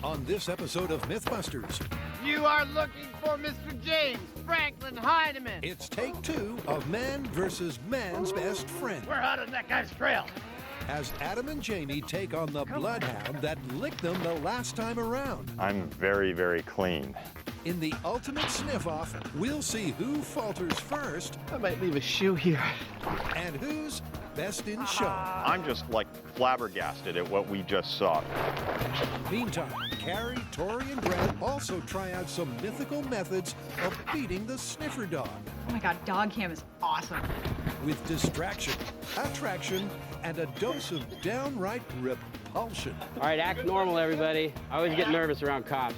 On this episode of MythBusters, you are looking for Mr. James Franklin Heidemann. It's take two of Man versus Man's Best Friend. We're hot on that guy's trail. As Adam and Jamie take on the Bloodhound that licked them the last time around. I'm very, very clean. In the ultimate sniff-off, we'll see who falters first. I might leave a shoe here. And who's best in show. I'm just like flabbergasted at what we just saw. Meantime, Carrie, Tori, and Brett also try out some mythical methods of beating the sniffer dog. Oh my God, dog cam is awesome. With distraction, attraction, and a dose of downright repulsion. All right, act normal, everybody. I always get nervous around cops.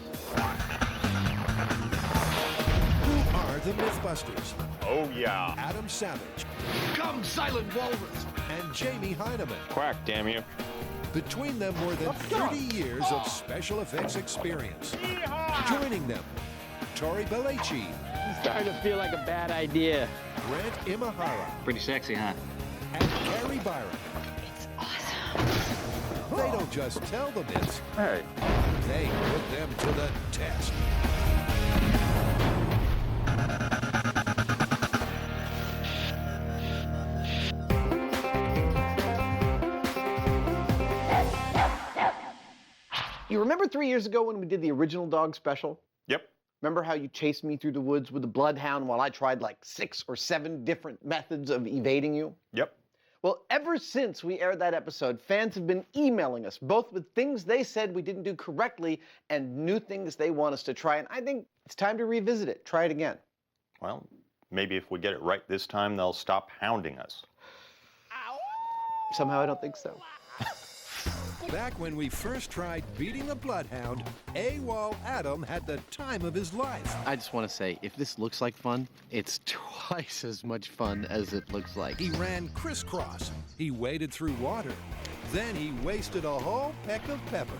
Who are the MythBusters? Oh, yeah. Adam Savage. Come, Silent Walrus. And Jamie Heidemann. Quack, damn you. Between them, more than 30 years of special effects experience. Joining them, Tori Belleci. It's starting to feel like a bad idea. Grant Imahara. Pretty sexy, huh? And Carrie Byron. It's awesome. They don't just tell the myths. Hey. They put them to the test. You remember 3 years ago when we did the original dog special? Yep. Remember how you chased me through the woods with the Bloodhound while I tried like 6 or 7 different methods of evading you? Yep. Well, ever since we aired that episode, fans have been emailing us, both with things they said we didn't do correctly and new things they want us to try. And I think it's time to revisit it. Try it again. Well, maybe if we get it right this time, they'll stop hounding us. Somehow I don't think so. Back when we first tried beating the Bloodhound, AWOL Adam had the time of his life. I just want to say, if this looks like fun, it's twice as much fun as it looks like. He ran crisscross. He waded through water. Then he wasted a whole peck of pepper.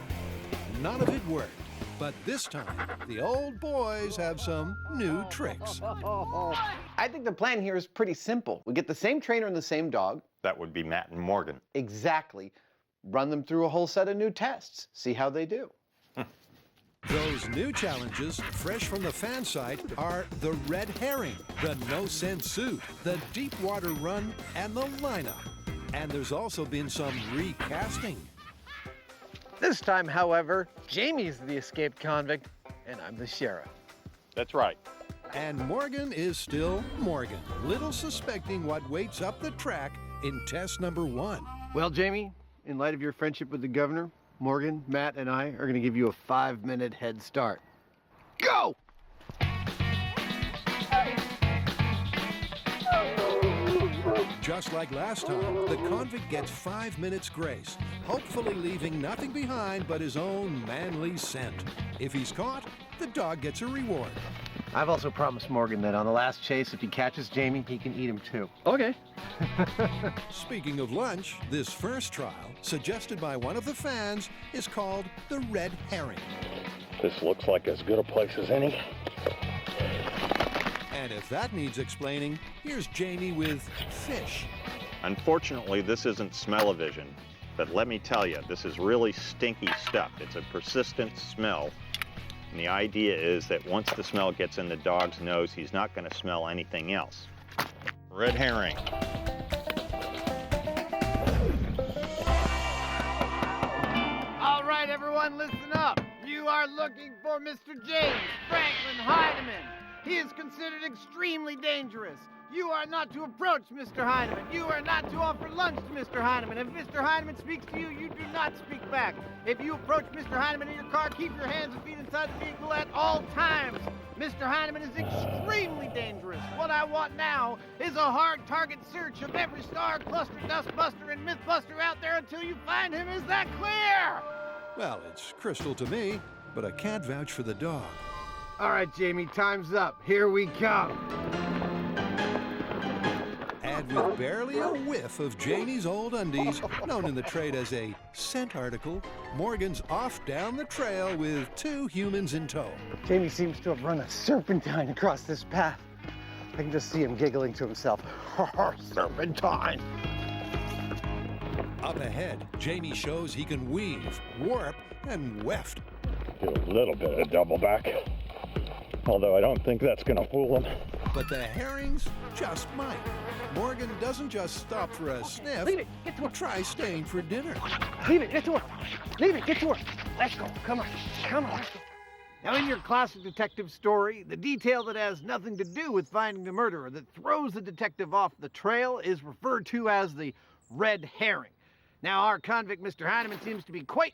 None of it worked. But this time, the old boys have some new tricks. I think the plan here is pretty simple. We get the same trainer and the same dog. That would be Matt and Morgan. Exactly. Run them through a whole set of new tests. See how they do. Those new challenges, fresh from the fan site, are the red herring, the no-sense suit, the deep water run, and the lineup. And there's also been some recasting. This time, however, Jamie's the escaped convict, and I'm the sheriff. That's right. And Morgan is still Morgan, little suspecting what waits up the track in test number 1. Well, Jamie, in light of your friendship with the governor, Morgan, Matt, and I are going to give you a 5-minute head start. Go! Just like last time, the convict gets 5 minutes grace, hopefully leaving nothing behind but his own manly scent. If he's caught, the dog gets a reward. I've also promised Morgan that on the last chase, if he catches Jamie, he can eat him too. Okay. Speaking of lunch, this first trial, suggested by one of the fans, is called the red herring. This looks like as good a place as any. And if that needs explaining, here's Jamie with fish. Unfortunately, this isn't smell-o-vision, but let me tell you, this is really stinky stuff. It's a persistent smell. And the idea is that once the smell gets in the dog's nose, he's not going to smell anything else. Red herring. All right, everyone, listen up. You are looking for Mr. James Franklin Heidemann. He is considered extremely dangerous. You are not to approach Mr. Heidemann. You are not to offer lunch to Mr. Heidemann. If Mr. Heidemann speaks to you, you do not speak back. If you approach Mr. Heidemann in your car, keep your hands and feet inside the vehicle at all times. Mr. Heidemann is extremely dangerous. What I want now is a hard target search of every star, cluster, dustbuster, and mythbuster out there until you find him. Is that clear? Well, it's crystal to me, but I can't vouch for the dog. All right, Jamie, time's up. Here we come. And with barely a whiff of Jamie's old undies, known in the trade as a scent article, Morgan's off down the trail with 2 humans in tow. Jamie seems to have run a serpentine across this path. I can just see him giggling to himself. Serpentine. Up ahead, Jamie shows he can weave, warp, and weft. Do a little bit of double back. Although I don't think that's gonna fool him. But the herrings just might. Morgan doesn't just stop for a sniff. Leave it, get to her. Try staying for dinner. Leave it, get to her. Leave it, get to her. Let's go, come on, come on. Let's go. Now, in your classic detective story, the detail that has nothing to do with finding the murderer that throws the detective off the trail is referred to as the red herring. Now, our convict, Mr. Heineman, seems to be quite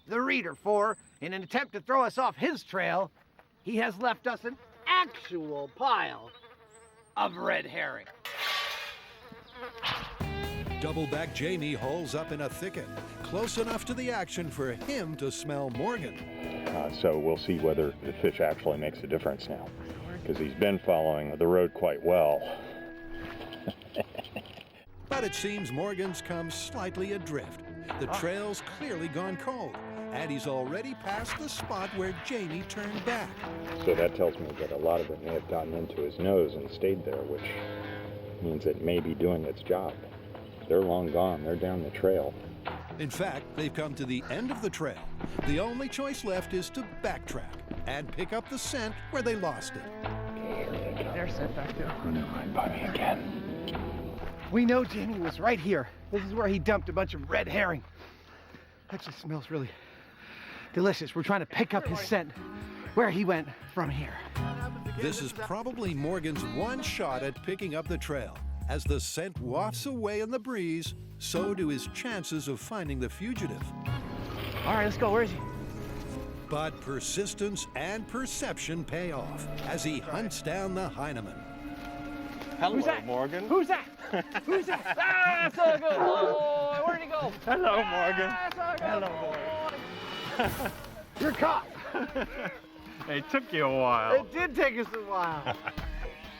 the reader, for, in an attempt to throw us off his trail, he has left us an actual pile of red herring. Doubleback Jamie holes up in a thicket, close enough to the action for him to smell Morgan. So we'll see whether the fish actually makes a difference now, because he's been following the road quite well. But it seems Morgan's come slightly adrift. The trail's clearly gone cold, and he's already past the spot where Jamie turned back. So that tells me that a lot of it may have gotten into his nose and stayed there, which means it may be doing its job. They're long gone. They're down the trail. In fact, they've come to the end of the trail. The only choice left is to backtrack and pick up the scent where they lost it. Okay, here they come. They're sent back there. Running right by me again. We know Jamie was right here. This is where he dumped a bunch of red herring. That just smells really delicious. We're trying to pick up his scent where he went from here. This is probably Morgan's one shot at picking up the trail. As the scent wafts away in the breeze, so do his chances of finding the fugitive. All right, let's go. Where is he? But persistence and perception pay off as he hunts down the Heineman. Hello, Who's that? Morgan. Who's that? Who's that? Ah, that's a good boy. Where'd he go? Hello, Morgan. That's a good Hello, boy. You're caught. It took you a while. It did take us a while.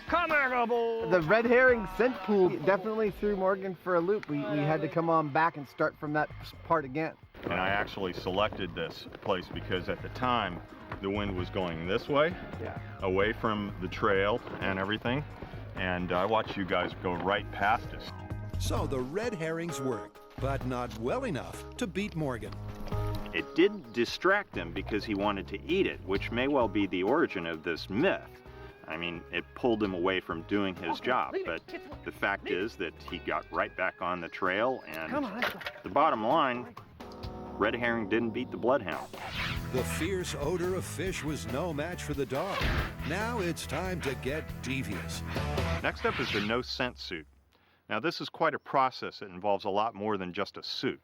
Come here, go boy. The red herring scent pool definitely threw Morgan for a loop. We had to come on back and start from that part again. And I actually selected this place because at the time, the wind was going this way, away from the trail and everything. And I watched you guys go right past us. So the red herrings worked, but not well enough to beat Morgan. It did distract him because he wanted to eat it, which may well be the origin of this myth. I mean, it pulled him away from doing his job, but the fact is that he got right back on the trail, and the bottom line, red herring didn't beat the bloodhound. The fierce odor of fish was no match for the dog. Now it's time to get devious. Next up is the no scent suit. Now this is quite a process that involves a lot more than just a suit.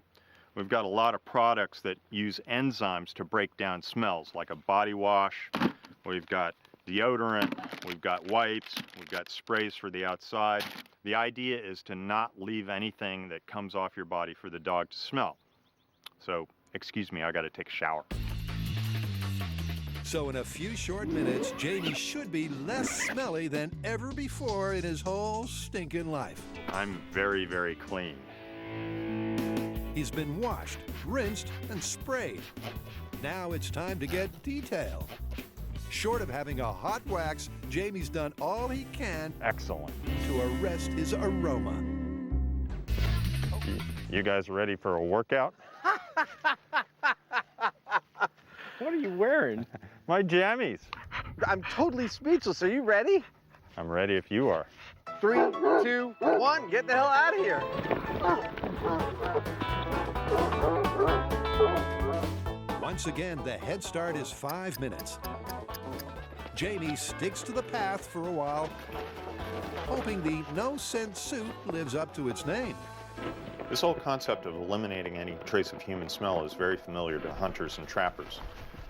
We've got a lot of products that use enzymes to break down smells, like a body wash. We've got deodorant, we've got wipes, we've got sprays for the outside. The idea is to not leave anything that comes off your body for the dog to smell. So, excuse me, I gotta take a shower. So in a few short minutes, Jamie should be less smelly than ever before in his whole stinking life. I'm very, very clean. He's been washed, rinsed, and sprayed. Now it's time to get detailed. Short of having a hot wax, Jamie's done all he can Excellent. to arrest his aroma. You guys ready for a workout? What are you wearing? My jammies. I'm totally speechless. Are you ready? I'm ready if you are. 3, 2, 1. Get the hell out of here. Once again, the head start is 5 minutes. Jamie sticks to the path for a while, hoping the no-scent suit lives up to its name. This whole concept of eliminating any trace of human smell is very familiar to hunters and trappers.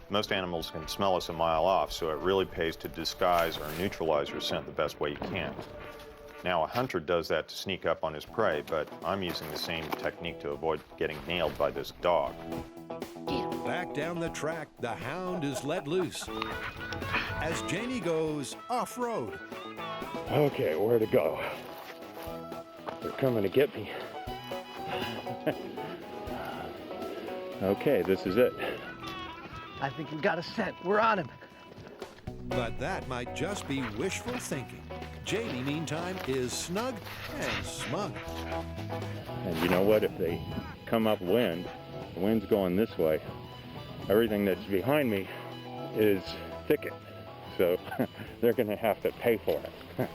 Most animals can smell us a mile off, so it really pays to disguise or neutralize your scent the best way you can. Now, a hunter does that to sneak up on his prey, but I'm using the same technique to avoid getting nailed by this dog. Back down the track, the hound is let loose as Jamie goes off-road. Okay, where to go? They're coming to get me. Okay, this is it. I think we got a scent. We're on him. But that might just be wishful thinking. Jamie, meantime, is snug and smug. And you know what? If they come upwind, the wind's going this way. everything that's behind me is thicket. So they're going to have to pay for it.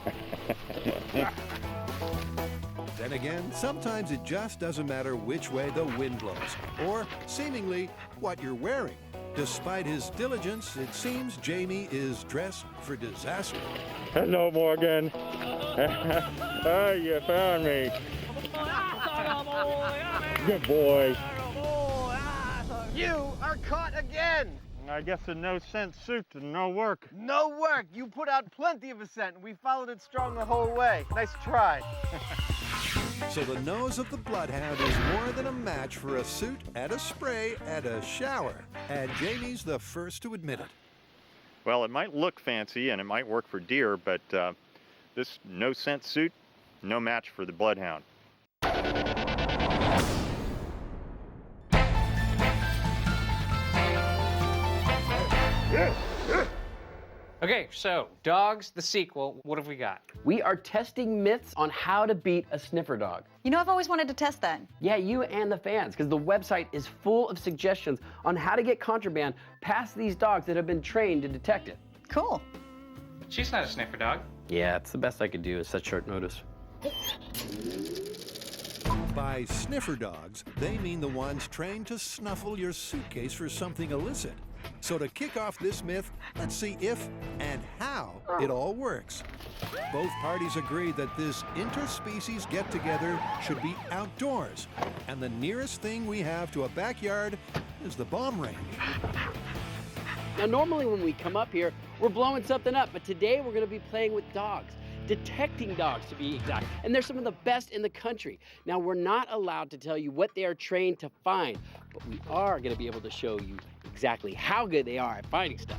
Then again, sometimes it just doesn't matter which way the wind blows, or seemingly what you're wearing. Despite his diligence, it seems Jamie is dressed for disaster. Hello, Morgan. Oh, you found me. Good boy. You are caught again. I guess a no-scent suit and no work. No work. You put out plenty of a scent, and we followed it strong the whole way. Nice try. So the nose of the Bloodhound is more than a match for a suit and a spray and a shower. And Jamie's the first to admit it. Well, it might look fancy and it might work for deer, but this no-scent suit, no match for the Bloodhound. Okay, so Dogs, the sequel, what have we got? We are testing myths on how to beat a sniffer dog. You know, I've always wanted to test that. Yeah, you and the fans, because the website is full of suggestions on how to get contraband past these dogs that have been trained to detect it. Cool. She's not a sniffer dog. Yeah, it's the best I could do at such short notice. By sniffer dogs, they mean the ones trained to snuffle your suitcase for something illicit. So to kick off this myth, let's see if and how it all works. Both parties agree that this interspecies get-together should be outdoors, and the nearest thing we have to a backyard is the bomb range. Now, normally when we come up here, we're blowing something up, but today we're going to be playing with dogs. Detecting dogs, to be exact. And they're some of the best in the country. Now, we're not allowed to tell you what they are trained to find, but we are going to be able to show you exactly how good they are at finding stuff.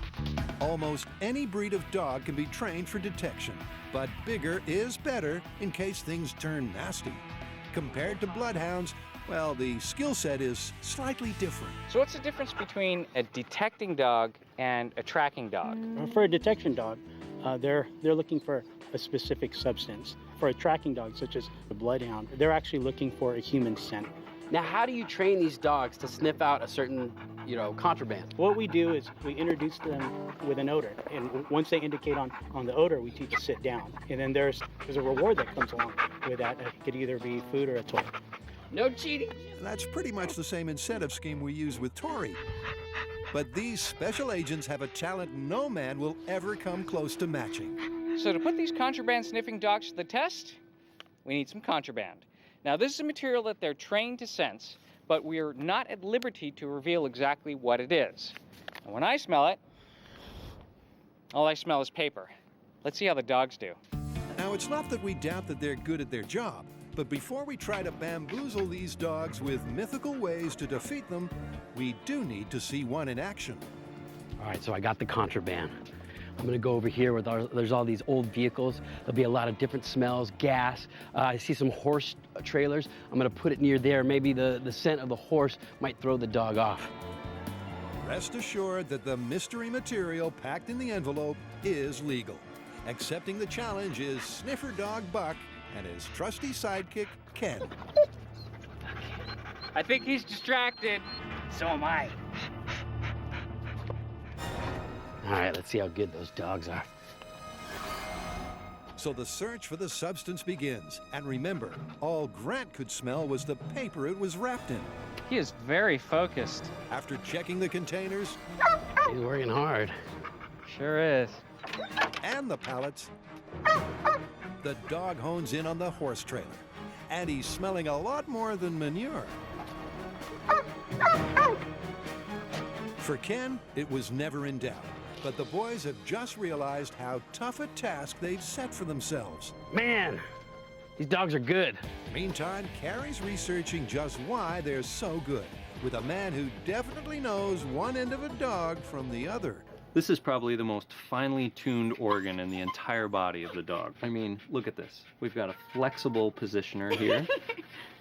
Almost any breed of dog can be trained for detection, but bigger is better in case things turn nasty. Compared to bloodhounds, well, the skill set is slightly different. So what's the difference between a detecting dog and a tracking dog? For a detection dog, they're looking for a specific substance. For a tracking dog, such as the bloodhound, they're actually looking for a human scent. Now, how do you train these dogs to sniff out a certain, contraband? What we do is we introduce them with an odor, and once they indicate on the odor, we teach to sit down. And then there's a reward that comes along with that. It could either be food or a toy. No cheating. That's pretty much the same incentive scheme we use with Tori. But these special agents have a talent no man will ever come close to matching. So to put these contraband sniffing dogs to the test, we need some contraband. Now, this is a material that they're trained to sense, but we're not at liberty to reveal exactly what it is. And when I smell it, all I smell is paper. Let's see how the dogs do. Now, it's not that we doubt that they're good at their job, but before we try to bamboozle these dogs with mythical ways to defeat them, we do need to see one in action. All right, so I got the contraband. I'm gonna go over here where there's all these old vehicles. There'll be a lot of different smells, gas. I see some horse trailers. I'm gonna put it near there. Maybe the scent of the horse might throw the dog off. Rest assured that the mystery material packed in the envelope is legal. Accepting the challenge is sniffer dog Buck and his trusty sidekick, Ken. I think he's distracted. So am I. All right, let's see how good those dogs are. So the search for the substance begins. And remember, all Grant could smell was the paper it was wrapped in. He is very focused. After checking the containers He's working hard. Sure is. and the pallets, the dog hones in on the horse trailer. And he's smelling a lot more than manure. For Ken, it was never in doubt. But the boys have just realized how tough a task they've set for themselves. Man, these dogs are good. Meantime, Carrie's researching just why they're so good, with a man who definitely knows one end of a dog from the other. This is probably the most finely tuned organ in the entire body of the dog. I mean, look at this. We've got a flexible positioner here.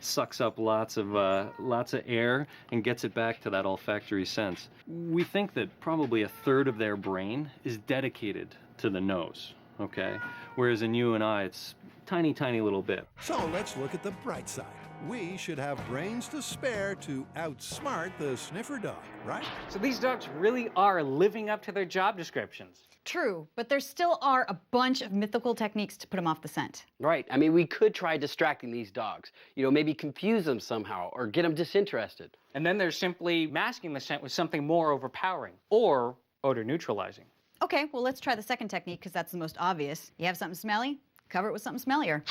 Sucks up lots of air and gets it back to that olfactory sense. We think that probably a third of their brain is dedicated to the nose, okay? Whereas in you and I, it's tiny, tiny little bit. So let's look at the bright side. we should have brains to spare to outsmart the sniffer dog, right? So these dogs really are living up to their job descriptions. True, but there still are a bunch of mythical techniques to put them off the scent. Right. I mean, we could try distracting these dogs. You know, maybe confuse them somehow or get them disinterested. And then there's simply masking the scent with something more overpowering or odor neutralizing. Okay, well, let's try the second technique because that's the most obvious. You have something smelly? Cover it with something smellier.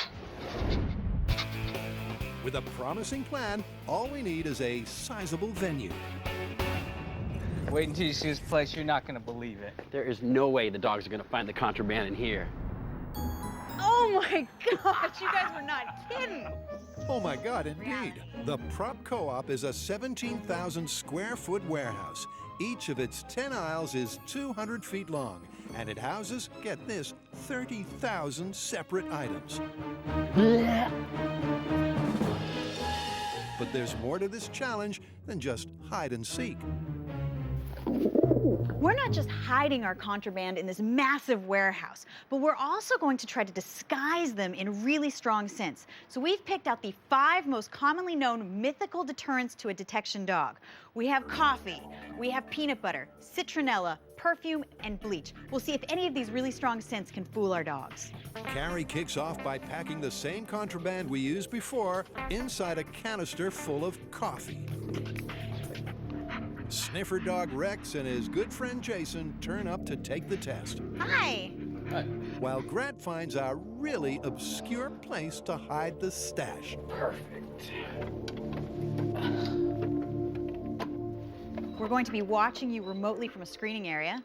With a promising plan, all we need is a sizable venue. Wait until you see this place, you're not gonna believe it. There is no way the dogs are gonna find the contraband in here. Oh my gosh, you guys were not kidding. Oh my God, indeed. The Prop Co-op is a 17,000 square foot warehouse. Each of its 10 aisles is 200 feet long, and it houses, get this, 30,000 separate items. But there's more to this challenge than just hide and seek. We're not just hiding our contraband in this massive warehouse, but we're also going to try to disguise them in really strong scents. So we've picked out the 5 most commonly known mythical deterrents to a detection dog. We have coffee, we have peanut butter, citronella, perfume, and bleach. We'll see if any of these really strong scents can fool our dogs. Carrie kicks off by packing the same contraband we used before inside a canister full of coffee. Sniffer dog Rex and his good friend Jason turn up to take the test. Hi. While Grant finds a really obscure place to hide the stash. Perfect. We're going to be watching you remotely from a screening area.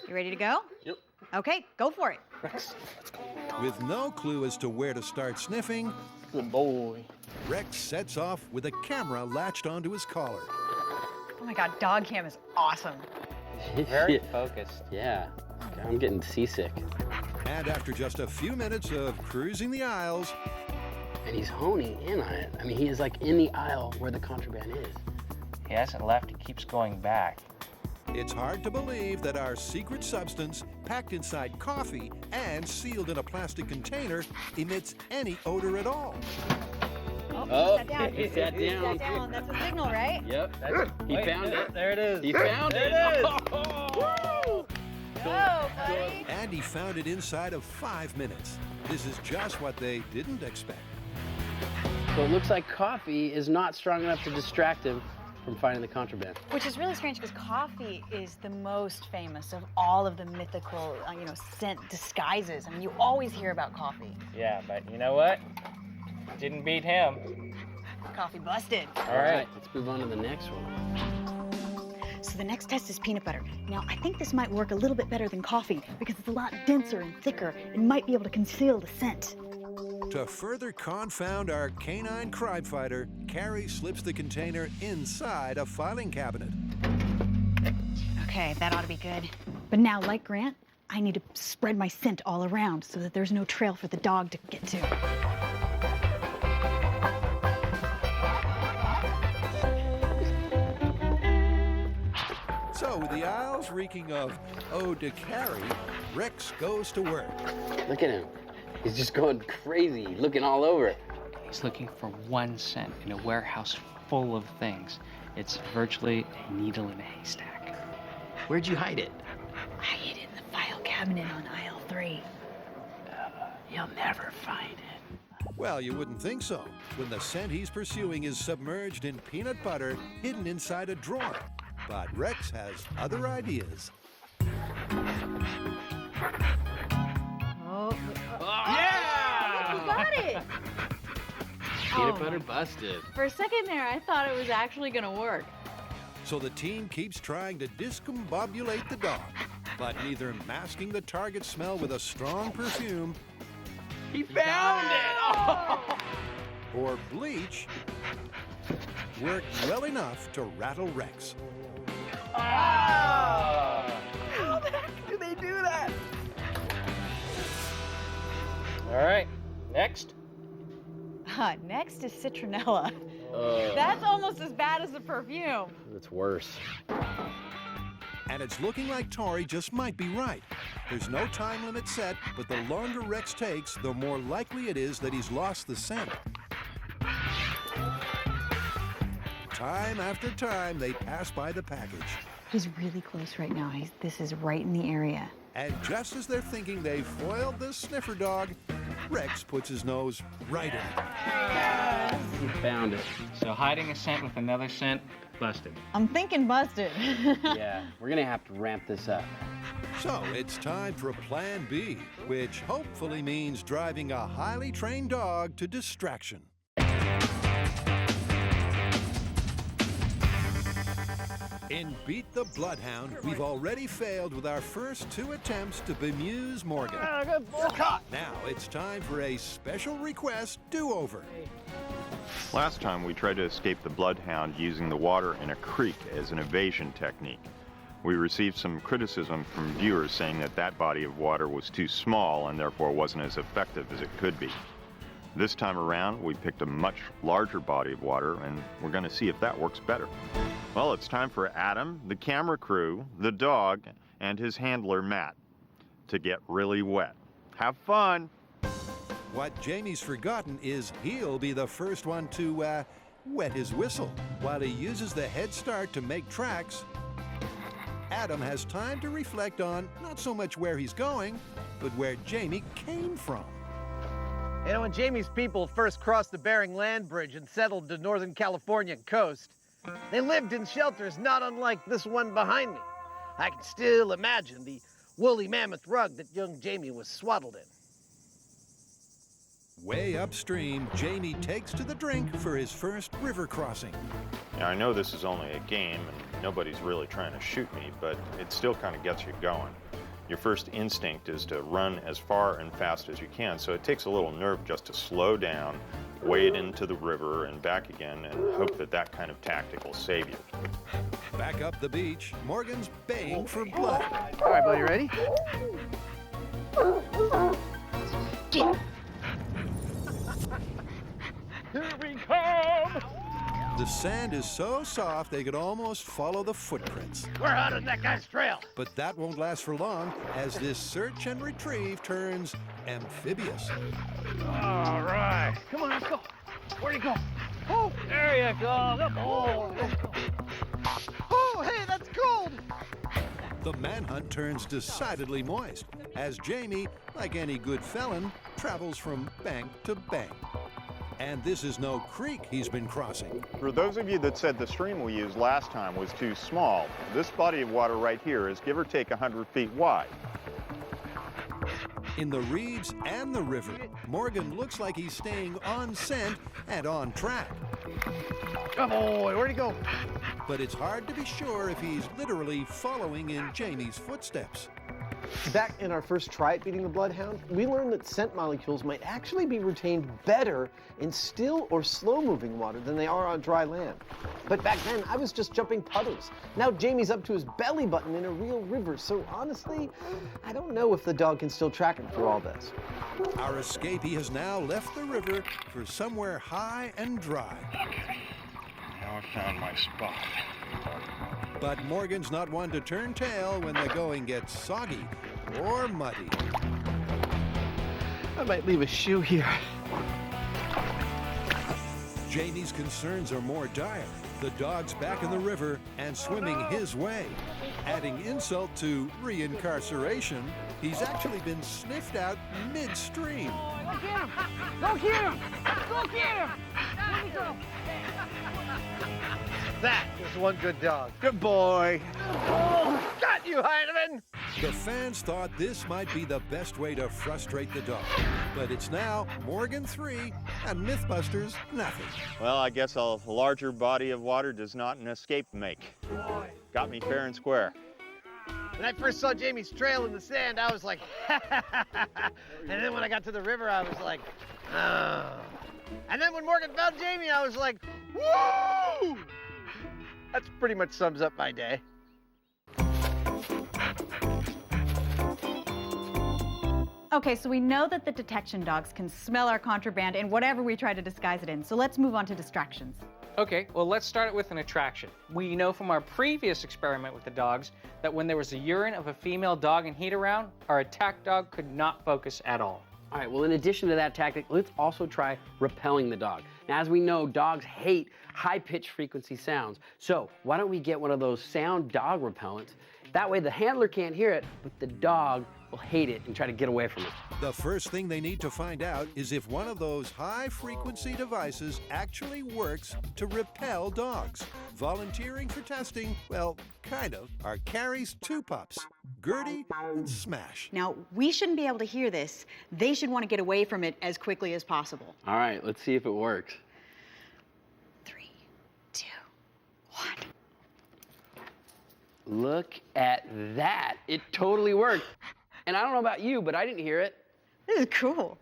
You ready to go? Yep. Okay, go for it. Rex, let's go. With no clue as to where to start sniffing, Good boy. Rex sets off with a camera latched onto his collar. Oh my God, dog cam is awesome. Very focused. Yeah. I'm getting seasick. And after just a few minutes of cruising the aisles, And he's honing in on it. I mean, he is like in the aisle where the contraband is. He hasn't left, he keeps going back. it's hard to believe that our secret substance, packed inside coffee and sealed in a plastic container, emits any odor at all. Oh, Sat down. he sat down. Sat down. That's a signal, right? Yep. He found it. There it is. He found it. There it is. Oh. Go, buddy. And he found it inside of 5 minutes. This is just what they didn't expect. So it looks like coffee is not strong enough to distract him from finding the contraband. Which is really strange because coffee is the most famous of all of the mythical, scent disguises. I mean, you always hear about coffee. Yeah, but you know what? Didn't beat him. Coffee busted. All right, let's move on to the next one. So the next test is peanut butter. Now, I think this might work a little bit better than coffee because it's a lot denser and thicker and might be able to conceal the scent. To further confound our canine crime fighter, Carrie slips the container inside a filing cabinet. Okay, that ought to be good. But now, like Grant, I need to spread my scent all around so that there's no trail for the dog to get to. So, with the aisles reeking of eau de Carrie, Rex goes to work. Look at him. He's just going crazy, looking all over. He's looking for one scent in a warehouse full of things. It's virtually a needle in a haystack. Where'd you hide it? I hid it in the file cabinet on aisle 3. You'll never find it. Well, you wouldn't think so, when the scent he's pursuing is submerged in peanut butter hidden inside a drawer. But Rex has other ideas. Oh, Yeah! you got it! Peanut butter busted. For a second there, I thought it was actually gonna work. So the team keeps trying to discombobulate the dog, but neither masking the target smell with a strong perfume He found it! or bleach worked well enough to rattle Rex. How the heck do they do that? All right, next. Next is citronella. That's almost as bad as the perfume. It's worse. And it's looking like Tori just might be right. There's no time limit set, but the longer Rex takes, the more likely it is that he's lost the scent. Time after time, they pass by the package. He's really close right now. This is right in the area. And just as they're thinking they've foiled the sniffer dog, Rex puts his nose right in it. He found it. So hiding a scent with another scent, busted. I'm thinking busted. Yeah, we're gonna have to ramp this up. So it's time for Plan B, which hopefully means driving a highly trained dog to distraction. In Beat the Bloodhound, we've already failed with our first 2 attempts to bemuse Morgan. Now it's time for a special request do-over. Last time we tried to escape the Bloodhound using the water in a creek as an evasion technique. We received some criticism from viewers saying that that body of water was too small and therefore wasn't as effective as it could be. This time around, we picked a much larger body of water, and we're going to see if that works better. Well, it's time for Adam, the camera crew, the dog, and his handler, Matt, to get really wet. Have fun! What Jamie's forgotten is he'll be the first one to, wet his whistle. While he uses the head start to make tracks, Adam has time to reflect on not so much where he's going, but where Jamie came from. You know, when Jamie's people first crossed the Bering Land Bridge and settled the Northern California coast, they lived in shelters not unlike this one behind me. I can still imagine the woolly mammoth rug that young Jamie was swaddled in. Way upstream, Jamie takes to the drink for his first river crossing. Now, I know this is only a game and nobody's really trying to shoot me, but it still kind of gets you going. Your first instinct is to run as far and fast as you can, so it takes a little nerve just to slow down, wade into the river and back again, and hope that that kind of tactic will save you. Back up the beach, Morgan's baying for blood. All right, buddy, ready? Here we come! The sand is so soft they could almost follow the footprints. We're out of that guy's trail. But that won't last for long as this search and retrieve turns amphibious. All right. Come on, let's go. Where'd he go? Oh, there you go. Oh, Oh, hey, that's cold! The manhunt turns decidedly moist as Jamie, like any good felon, travels from bank to bank. And this is no creek he's been crossing. For those of you that said the stream we used last time was too small, this body of water right here is give or take 100 feet wide. In the reeds and the river, Morgan looks like he's staying on scent and on track. Oh boy, where'd he go? But it's hard to be sure if he's literally following in Jamie's footsteps. Back in our first try at beating the Bloodhound, we learned that scent molecules might actually be retained better in still or slow-moving water than they are on dry land. But back then, I was just jumping puddles. Now Jamie's up to his belly button in a real river, so honestly, I don't know if the dog can still track him through all this. Our escapee has now left the river for somewhere high and dry. Now I found my spot. But Morgan's not one to turn tail when the going gets soggy or muddy. I might leave a shoe here. Jamie's concerns are more dire. The dog's back in the river and swimming his way. Adding insult to reincarceration, he's actually been sniffed out midstream. go get him! Go get him! Go get him! Where'd he go? That is one good dog. Good boy. Oh, got you, Heinemann! The fans thought this might be the best way to frustrate the dog. But it's now Morgan 3 and MythBusters nothing. Well, I guess a larger body of water does not an escape make. Got me fair and square. When I first saw Jamie's trail in the sand, I was like, and then when I got to the river, I was like, oh. And then when Morgan found Jamie, I was like, woo! That's pretty much sums up my day. Okay, so we know that the detection dogs can smell our contraband in whatever we try to disguise it in. So let's move on to distractions. Okay, well, let's start it with an attraction. We know from our previous experiment with the dogs that when there was a urine of a female dog and heat around, our attack dog could not focus at all. All right, well, in addition to that tactic, let's also try repelling the dog. Now, as we know, dogs hate high-pitched frequency sounds. So why don't we get one of those sound dog repellents? That way the handler can't hear it, but the dog will hate it and try to get away from it. The first thing they need to find out is if one of those high-frequency devices actually works to repel dogs. Volunteering for testing, well, kind of, are Carrie's two pups, Gertie and Smash. Now, we shouldn't be able to hear this. They should want to get away from it as quickly as possible. All right, let's see if it works. 3, 2, 1. Look at that. It totally worked. And I don't know about you, but I didn't hear it. This is cool.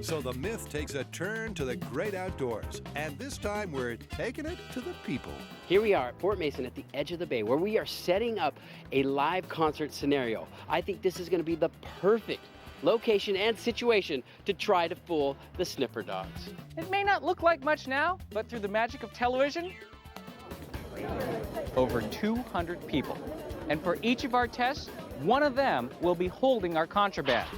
So the myth takes a turn to the great outdoors, and this time we're taking it to the people. Here we are at Fort Mason at the edge of the bay where we are setting up a live concert scenario. I think this is going to be the perfect location and situation to try to fool the sniffer dogs. It may not look like much now, but through the magic of television, over 200 people. And for each of our tests, one of them will be holding our contraband.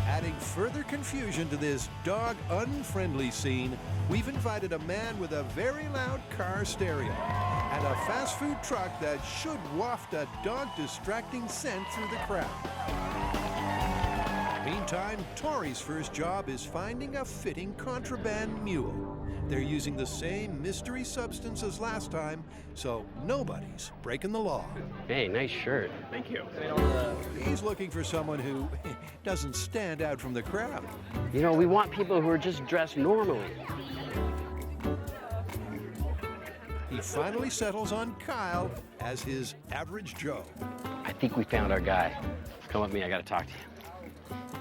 Adding further confusion to this dog-unfriendly scene, we've invited a man with a very loud car stereo and a fast food truck that should waft a dog-distracting scent through the crowd. Meantime, Tori's first job is finding a fitting contraband mule. They're using the same mystery substance as last time, so nobody's breaking the law. Hey, nice shirt. Thank you. He's looking for someone who doesn't stand out from the crowd. You know, we want people who are just dressed normally. He finally settles on Kyle as his average Joe. I think we found our guy. Come with me, I gotta talk to you.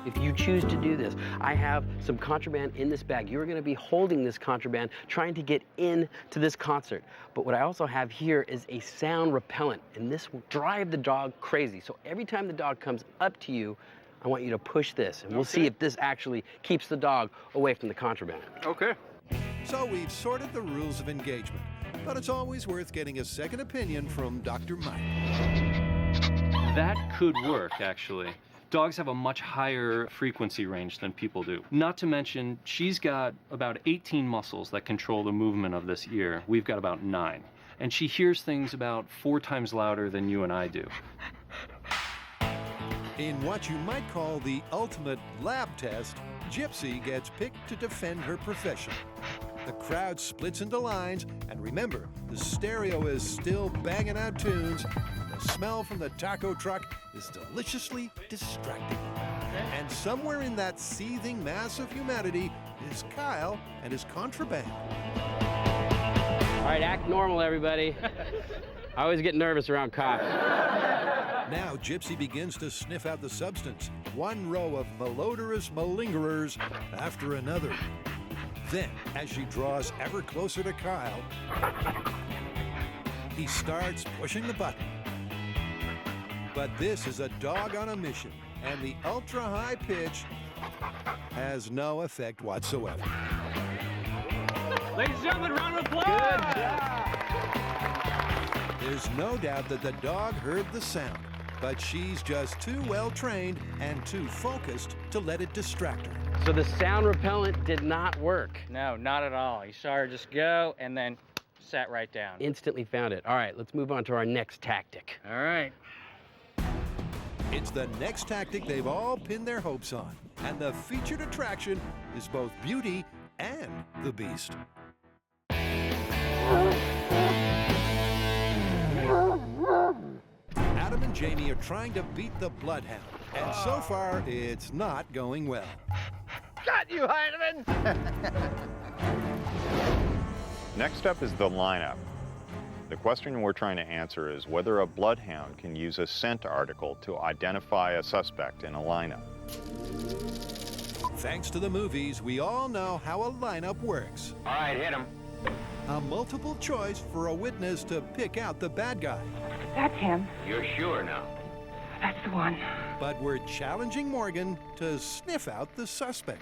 If you choose to do this, I have some contraband in this bag. You're gonna be holding this contraband, trying to get into this concert. But what I also have here is a sound repellent, and this will drive the dog crazy. So every time the dog comes up to you, I want you to push this, and we'll see if this actually keeps the dog away from the contraband. Okay. So we've sorted the rules of engagement, but it's always worth getting a second opinion from Dr. Mike. That could work, actually. Dogs have a much higher frequency range than people do. Not to mention, she's got about 18 muscles that control the movement of this ear. We've got about 9. And she hears things about 4 times louder than you and I do. In what you might call the ultimate lab test, Gypsy gets picked to defend her profession. The crowd splits into lines, and remember, the stereo is still banging out tunes. The smell from the taco truck is deliciously distracting. And somewhere in that seething mass of humanity is Kyle and his contraband. All right, act normal, everybody. I always get nervous around cops. Now Gypsy begins to sniff out the substance, one row of malodorous malingerers after another. Then, as she draws ever closer to Kyle, he starts pushing the button. But this is a dog on a mission, and the ultra-high pitch has no effect whatsoever. Ladies and gentlemen, round of applause! Good job. There's no doubt that the dog heard the sound, but she's just too well trained and too focused to let it distract her. So the sound repellent did not work. No, not at all. You saw her just go and then sat right down. Instantly found it. All right, let's move on to our next tactic. All right. It's the next tactic they've all pinned their hopes on, and the featured attraction is both Beauty and the Beast. Adam and Jamie are trying to beat the Bloodhound, and so far, it's not going well. Got you, Heineman! Next up is the lineup. The question we're trying to answer is whether a bloodhound can use a scent article to identify a suspect in a lineup. Thanks to the movies, we all know how a lineup works. All right, hit him. A multiple choice for a witness to pick out the bad guy. That's him. You're sure now? That's the one. But we're challenging Morgan to sniff out the suspect.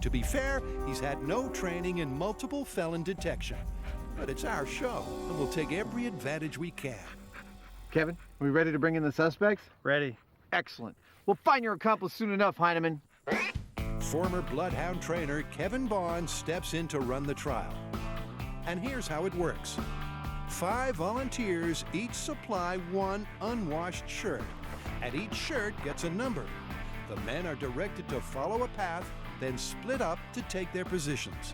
To be fair, he's had no training in multiple felon detection. But it's our show, and we'll take every advantage we can. Kevin, are we ready to bring in the suspects? Ready. Excellent. We'll find your accomplice soon enough, Heineman. Former Bloodhound trainer Kevin Bond steps in to run the trial. And here's how it works. 5 volunteers each supply 1 unwashed shirt, and each shirt gets a number. The men are directed to follow a path, then split up to take their positions.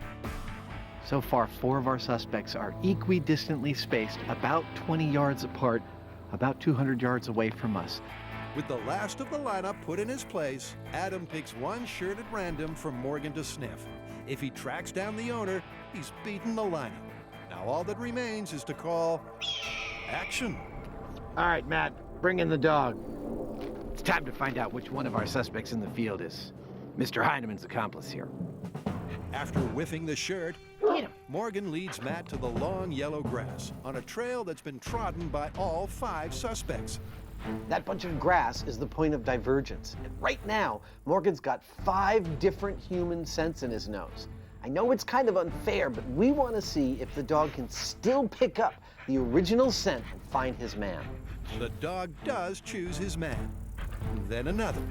So far, 4 of our suspects are equidistantly spaced, about 20 yards apart, about 200 yards away from us. With the last of the lineup put in his place, Adam picks 1 shirt at random for Morgan to sniff. If he tracks down the owner, he's beaten the lineup. Now all that remains is to call action. All right, Matt, bring in the dog. It's time to find out which one of our suspects in the field is Mr. Heineman's accomplice here. After whiffing the shirt, Morgan leads Matt to the long yellow grass on a trail that's been trodden by all 5 suspects. That bunch of grass is the point of divergence. And right now, Morgan's got 5 different human scents in his nose. I know it's kind of unfair, but we want to see if the dog can still pick up the original scent and find his man. The dog does choose his man. Then another,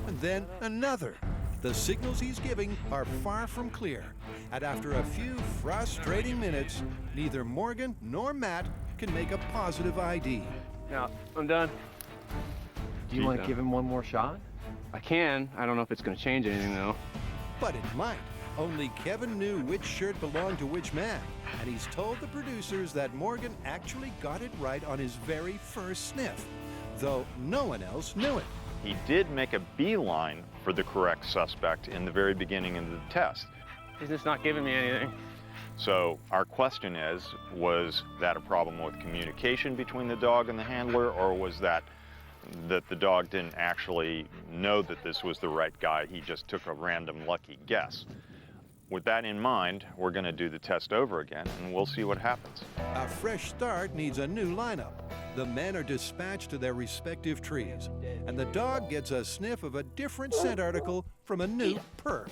and then another. The signals he's giving are far from clear. And after a few frustrating minutes, neither Morgan nor Matt can make a positive ID. Yeah, I'm done. Do you want to give him one more shot? I can. I don't know if it's going to change anything, though. But it might. Only Kevin knew which shirt belonged to which man, and he's told the producers that Morgan actually got it right on his very first sniff, though no one else knew it. He did make a beeline for the correct suspect in the very beginning of the test. He's just not giving me anything. So our question is, was that a problem with communication between the dog and the handler, or was that the dog didn't actually know that this was the right guy, he just took a random lucky guess? With that in mind, we're going to do the test over again, and we'll see what happens. A fresh start needs a new lineup. The men are dispatched to their respective trees, and the dog gets a sniff of a different scent article from a new purr.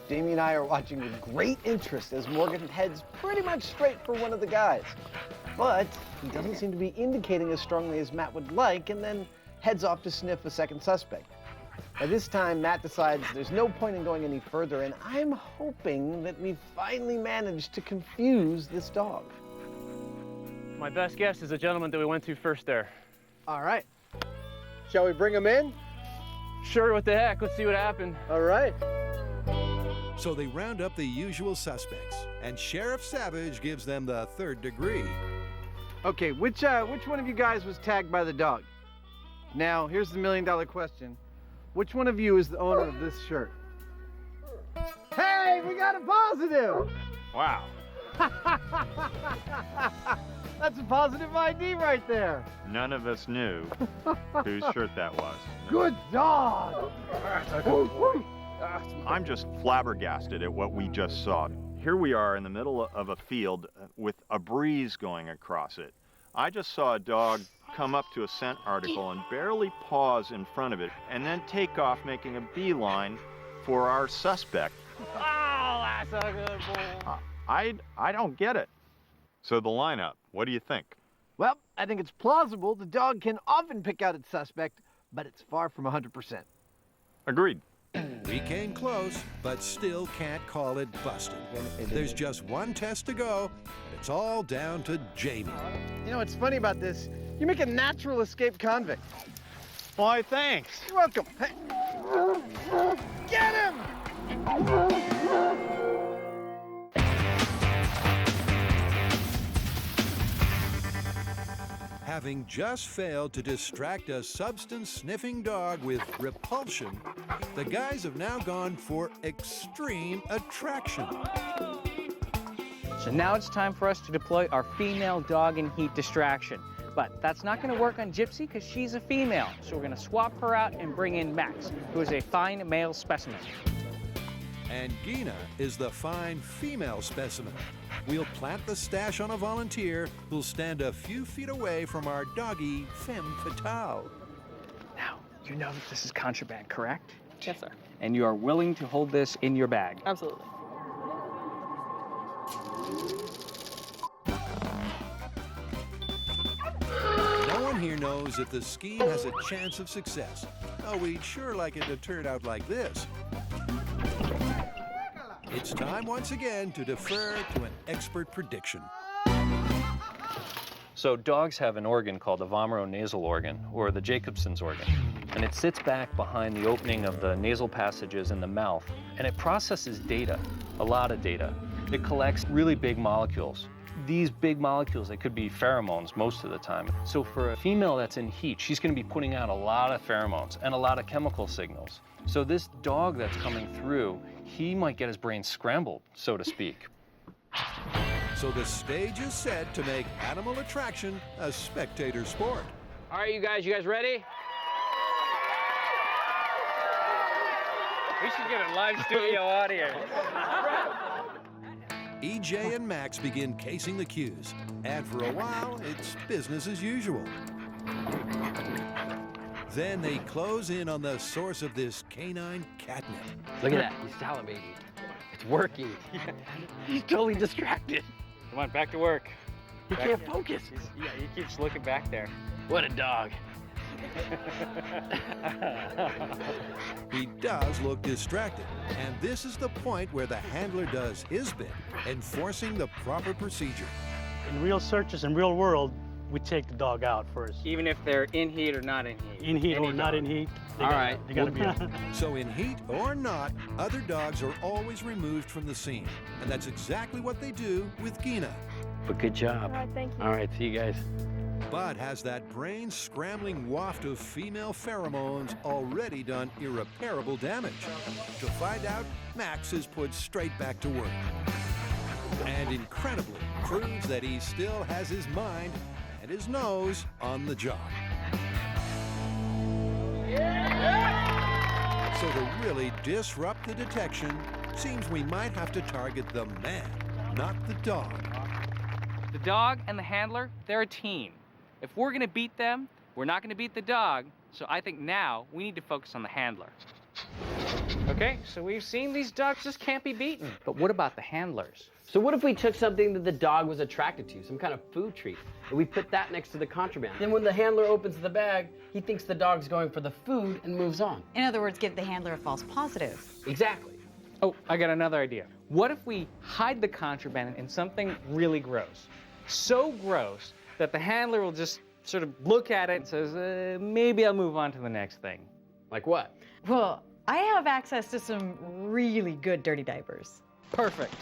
Jamie and I are watching with great interest as Morgan heads pretty much straight for one of the guys. But he doesn't seem to be indicating as strongly as Matt would like, and then heads off to sniff a second suspect. By this time, Matt decides there's no point in going any further, and I'm hoping that we finally managed to confuse this dog. My best guess is the gentleman that we went to first there. All right. Shall we bring him in? Sure, what the heck? Let's see what happened. All right. So they round up the usual suspects, and Sheriff Savage gives them the 3rd degree. Okay, which one of you guys was tagged by the dog? Now, here's the $1 million question. Which one of you is the owner of this shirt? Hey, we got a positive! Wow. That's a positive ID right there. None of us knew whose shirt that was. Good dog! I'm just flabbergasted at what we just saw. Here we are in the middle of a field with a breeze going across it. I just saw a dog come up to a scent article and barely pause in front of it, and then take off making a beeline for our suspect. Oh, that's a good boy. I don't get it. So the lineup, what do you think? Well, I think it's plausible the dog can often pick out its suspect, but it's far from 100%. Agreed. We came close, but still can't call it busted. There's just one test to go, and it's all down to Jamie. You know what's funny about this? You make a natural escaped convict. Why, thanks. You're welcome. Hey. Get him! Having just failed to distract a substance-sniffing dog with repulsion, the guys have now gone for extreme attraction. So now it's time for us to deploy our female dog and heat distraction. But that's not going to work on Gypsy because she's a female. So we're going to swap her out and bring in Max, who is a fine male specimen. And Gina is the fine female specimen. We'll plant the stash on a volunteer who'll stand a few feet away from our doggy femme fatale. Now, you know that this is contraband, correct? Yes, sir. And you are willing to hold this in your bag? Absolutely. No one here knows if the scheme has a chance of success. Oh, we'd sure like it to turn out like this. It's time once again to defer to an expert prediction. So dogs have an organ called the vomeronasal organ, or the Jacobson's organ. And it sits back behind the opening of the nasal passages in the mouth, and it processes data, a lot of data. It collects really big molecules. These big molecules, they could be pheromones most of the time. So for a female that's in heat, she's gonna be putting out a lot of pheromones and a lot of chemical signals. So this dog that's coming through, he might get his brain scrambled, so to speak. So the stage is set to make animal attraction a spectator sport. All right, you guys ready? We should get a live studio audience. EJ and Max begin casing the cues, and for a while, it's business as usual. Then they close in on the source of this canine catnip. Look at that, he's salivating. It's working. He's totally distracted. Come on, back to work. He can't focus. He keeps looking back there. What a dog. He does look distracted, and this is the point where the handler does his bit, enforcing the proper procedure. In real searches in real world, we take the dog out first. Even if they're in heat or not in heat. In heat Any or not dog. in heat. All right. They gotta be out. So in heat or not, other dogs are always removed from the scene, and that's exactly what they do with Gina. But good job. All right, thank you. All right, see you guys. Bud has that brain-scrambling waft of female pheromones already done irreparable damage. To find out, Max is put straight back to work. And incredibly, proves that he still has his mind and his nose on the job. So to really disrupt the detection, seems we might have to target the man, not the dog. The dog and the handler, they're a team. If we're gonna beat them, we're not gonna beat the dog, so I think now we need to focus on the handler. Okay, so we've seen these dogs just can't be beaten. But what about the handlers? So what if we took something that the dog was attracted to, some kind of food treat, and we put that next to the contraband? Then when the handler opens the bag, he thinks the dog's going for the food and moves on. In other words, give the handler a false positive. Exactly. Oh, I got another idea. What if we hide the contraband in something really gross? So gross that the handler will just sort of look at it and says, maybe I'll move on to the next thing. Like what? Well, I have access to some really good dirty diapers. Perfect.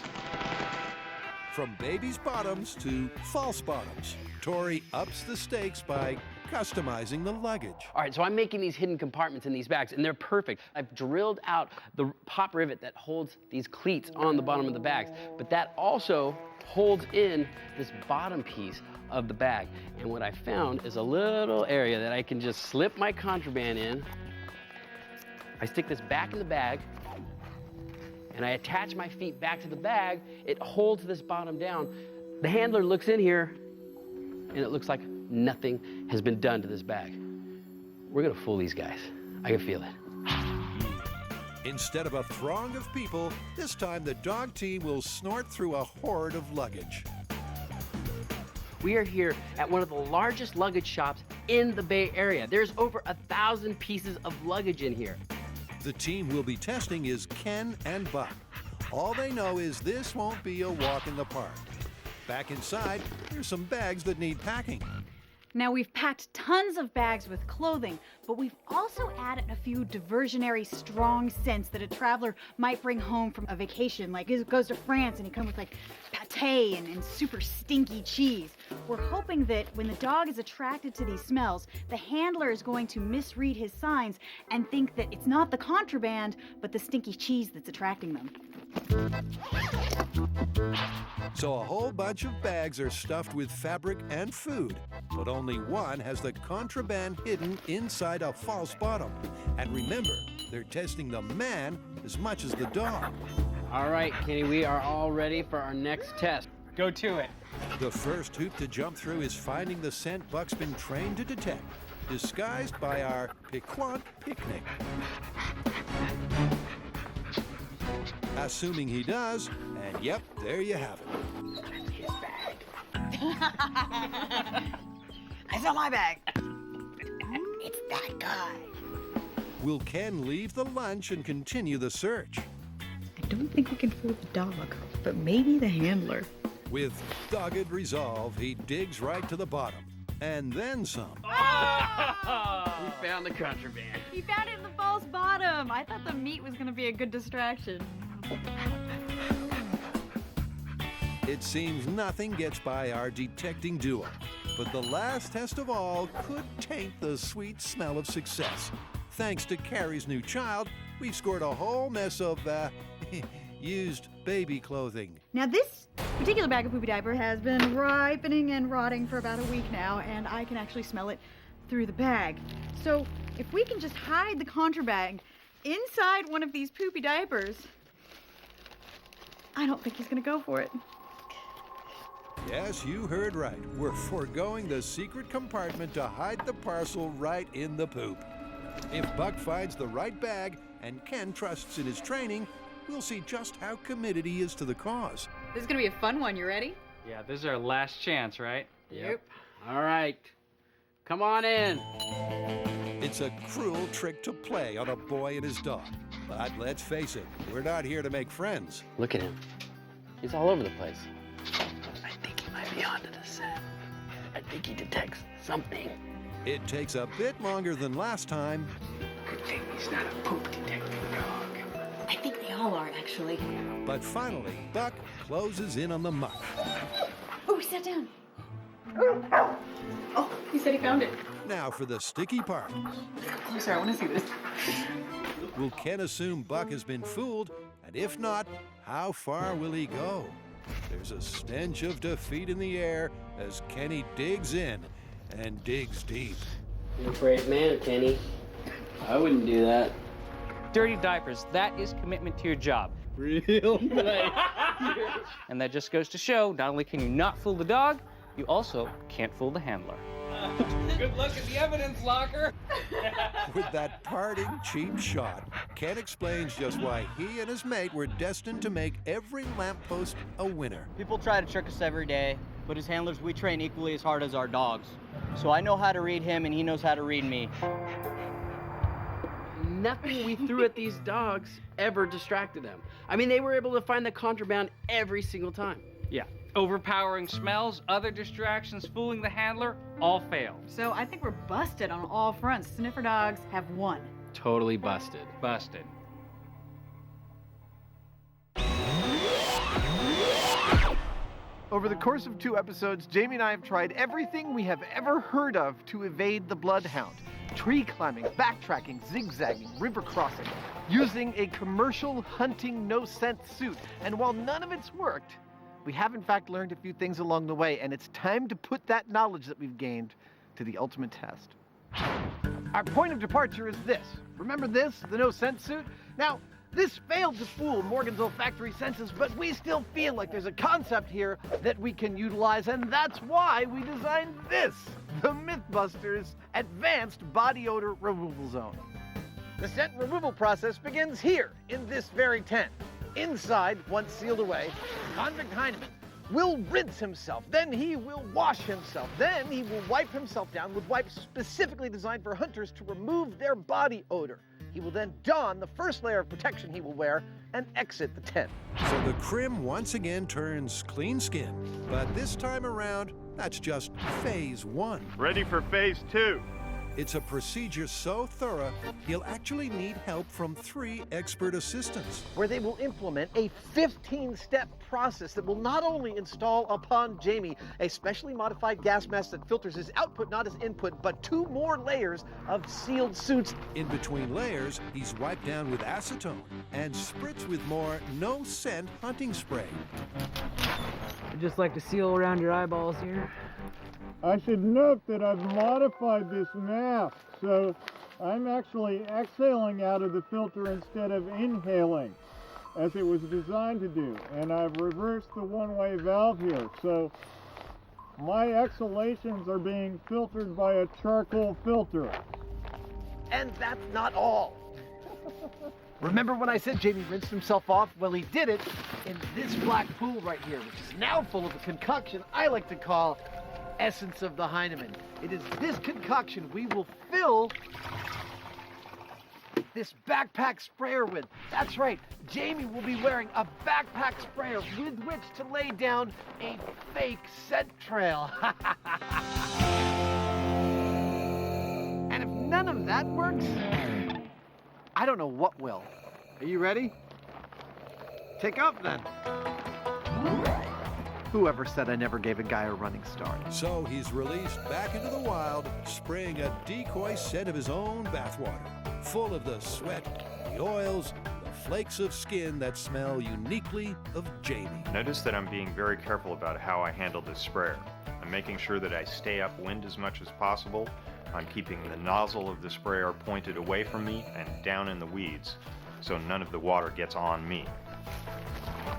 From baby's bottoms to false bottoms, Tori ups the stakes by customizing the luggage. All right, so I'm making these hidden compartments in these bags, and they're perfect. I've drilled out the pop rivet that holds these cleats on the bottom of the bags, but that also holds in this bottom piece of the bag. And what I found is a little area that I can just slip my contraband in. I stick this back in the bag, and I attach my feet back to the bag. It holds this bottom down. The handler looks in here, and it looks like nothing has been done to this bag. We're gonna fool these guys. I can feel it. Instead of a throng of people, this time the dog team will snort through a horde of luggage. We are here at one of the largest luggage shops in the Bay Area. There's over 1,000 pieces of luggage in here. The team we'll be testing is Ken and Buck. All they know is this won't be a walk in the park. Back inside, here's some bags that need packing. Now, we've packed tons of bags with clothing, but we've also added a few diversionary strong scents that a traveler might bring home from a vacation. Like, he goes to France and he comes with like pate and super stinky cheese. We're hoping that when the dog is attracted to these smells, the handler is going to misread his signs and think that it's not the contraband, but the stinky cheese that's attracting them. So a whole bunch of bags are stuffed with fabric and food, but only one has the contraband hidden inside a false bottom. And remember, they're testing the man as much as the dog. All right, Kenny, we are all ready for our next test. Go to it. The first hoop to jump through is finding the scent Buck's been trained to detect, disguised by our piquant picnic. Assuming he does, and yep, there you have it. I found my bag. that guy. Will Ken leave the lunch and continue the search? I don't think we can fool the dog, but maybe the handler. With dogged resolve, he digs right to the bottom. And then some. We found the contraband. He found it in the false bottom. I thought the meat was going to be a good distraction. It seems nothing gets by our detecting duo. But the last test of all could taint the sweet smell of success. Thanks to Carrie's new child, we've scored a whole mess of, used baby clothing. Now this particular bag of poopy diaper has been ripening and rotting for about a week now, and I can actually smell it through the bag. So if we can just hide the contraband inside one of these poopy diapers, I don't think he's gonna go for it. Yes, you heard right. We're foregoing the secret compartment to hide the parcel right in the poop. If Buck finds the right bag and Ken trusts in his training, we'll see just how committed he is to the cause. This is gonna be a fun one. You ready? Yeah, this is our last chance, right? Yep. All right. Come on in. It's a cruel trick to play on a boy and his dog. But let's face it, we're not here to make friends. Look at him. He's all over the place. I think he might be onto the scent. I think he detects something. It takes a bit longer than last time. Good thing he's not a poop detecting dog. I think they all are, actually. But finally, Buck closes in on the muck. Oh, he sat down. Oh, he said he found it. Now for the sticky part. Closer, I want to see this. Will Ken assume Buck has been fooled? And if not, how far will he go? There's a stench of defeat in the air as Kenny digs in and digs deep. You're a brave man, Kenny. I wouldn't do that. Dirty diapers, that is commitment to your job. Real nice. And that just goes to show, not only can you not fool the dog, you also can't fool the handler. Good luck at the evidence locker. With that parting cheap shot, Ken explains just why he and his mate were destined to make every lamppost a winner. People try to trick us every day, but as handlers, we train equally as hard as our dogs. So I know how to read him, and he knows how to read me. Nothing we threw at these dogs ever distracted them. I mean, they were able to find the contraband every single time. Yeah. Overpowering smells, other distractions, fooling the handler, all failed. So I think we're busted on all fronts. Sniffer dogs have won. Totally busted. Busted. Over the course of 2 episodes, Jamie and I have tried everything we have ever heard of to evade the Bloodhound. Tree climbing, backtracking, zigzagging, river crossing, using a commercial hunting no-scent suit. And while none of it's worked, we have in fact learned a few things along the way, and it's time to put that knowledge that we've gained to the ultimate test. Our point of departure is this. Remember this, the no-scent suit? Now, this failed to fool Morgan's olfactory senses, but we still feel like there's a concept here that we can utilize, and that's why we designed this, the MythBusters Advanced Body Odor Removal Zone. The scent removal process begins here, in this very tent. Inside, once sealed away, convict Heineman will rinse himself, then he will wash himself, then he will wipe himself down with wipes specifically designed for hunters to remove their body odor. He will then don the first layer of protection he will wear and exit the tent. So the Crim once again turns clean skin, but this time around, that's just phase 1. Ready for phase 2. It's a procedure so thorough, he'll actually need help from 3 expert assistants. Where they will implement a 15-step process that will not only install upon Jamie a specially modified gas mask that filters his output, not his input, but 2 more layers of sealed suits. In between layers, he's wiped down with acetone and spritzed with more no-scent hunting spray. I'd just like to seal around your eyeballs here. I should note that I've modified this mask, so I'm actually exhaling out of the filter instead of inhaling, as it was designed to do. And I've reversed the one-way valve here, so my exhalations are being filtered by a charcoal filter. And that's not all. Remember when I said Jamie rinsed himself off? Well, he did it in this black pool right here, which is now full of a concoction I like to call essence of the Heinemann. It is this concoction we will fill this backpack sprayer with. That's right, Jamie will be wearing a backpack sprayer with which to lay down a fake scent trail. And if none of that works, I don't know what will. Are you ready? Take off then. Whoever said I never gave a guy a running start? So he's released back into the wild, spraying a decoy scent of his own bathwater, full of the sweat, the oils, the flakes of skin that smell uniquely of Jamie. Notice that I'm being very careful about how I handle this sprayer. I'm making sure that I stay upwind as much as possible. I'm keeping the nozzle of the sprayer pointed away from me and down in the weeds, so none of the water gets on me.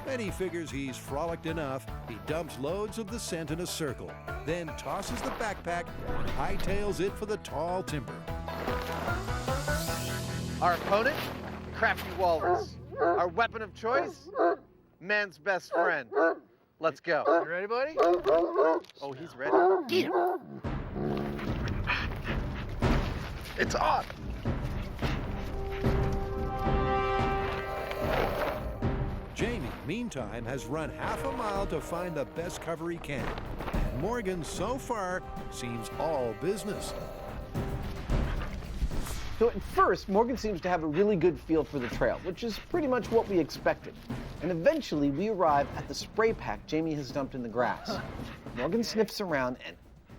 And he figures he's frolicked enough. He dumps loads of the scent in a circle, then tosses the backpack and hightails it for the tall timber. Our opponent, Crafty Walrus. Our weapon of choice, man's best friend. Let's go. You ready, buddy? Oh, he's ready. Get him. It's on. Jamie, meantime, has run half a mile to find the best cover he can. And Morgan, so far, seems all business. So at first, Morgan seems to have a really good feel for the trail, which is pretty much what we expected. And eventually, we arrive at the spray pack Jamie has dumped in the grass. Morgan sniffs around, and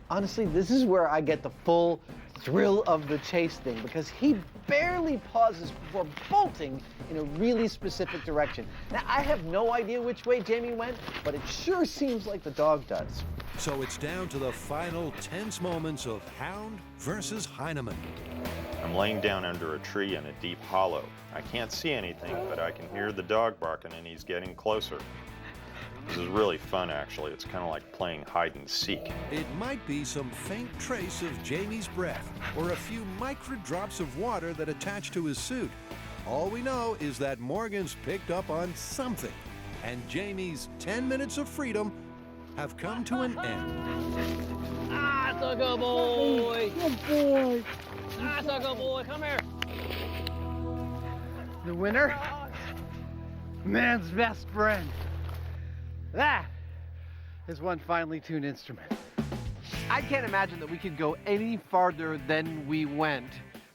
honestly, this is where I get the full thrill of the chase thing, because he barely pauses before bolting in a really specific direction. Now, I have no idea which way Jamie went, but it sure seems like the dog does. So it's down to the final tense moments of Hound versus Heinemann. I'm laying down under a tree in a deep hollow. I can't see anything, but I can hear the dog barking, and he's getting closer. This is really fun, actually. It's kind of like playing hide and seek. It might be some faint trace of Jamie's breath or a few micro drops of water that attach to his suit. All we know is that Morgan's picked up on something, and Jamie's 10 minutes of freedom have come to an end. That's a good boy. Good boy. That's a good boy. Come here. The winner, man's best friend. That is one finely tuned instrument. I can't imagine that we could go any farther than we went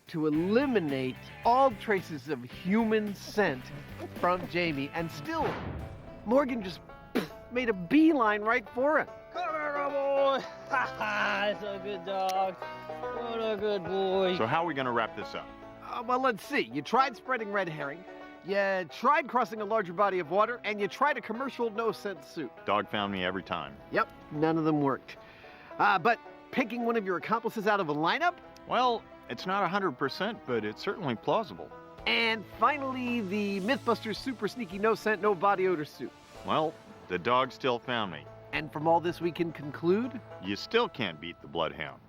to eliminate all traces of human scent from Jamie, and still, Morgan just made a beeline right for him. Come here, good boy. Ha ha, that's a good dog. What a good boy. So how are we going to wrap this up? Well, let's see. You tried spreading red herring, you tried crossing a larger body of water, and you tried a commercial no-scent suit. Dog found me every time. Yep, none of them worked. But picking one of your accomplices out of a lineup? Well, it's not 100%, but it's certainly plausible. And finally, the MythBusters super sneaky no-scent, no-body odor suit. Well, the dog still found me. And from all this we can conclude? You still can't beat the Bloodhound.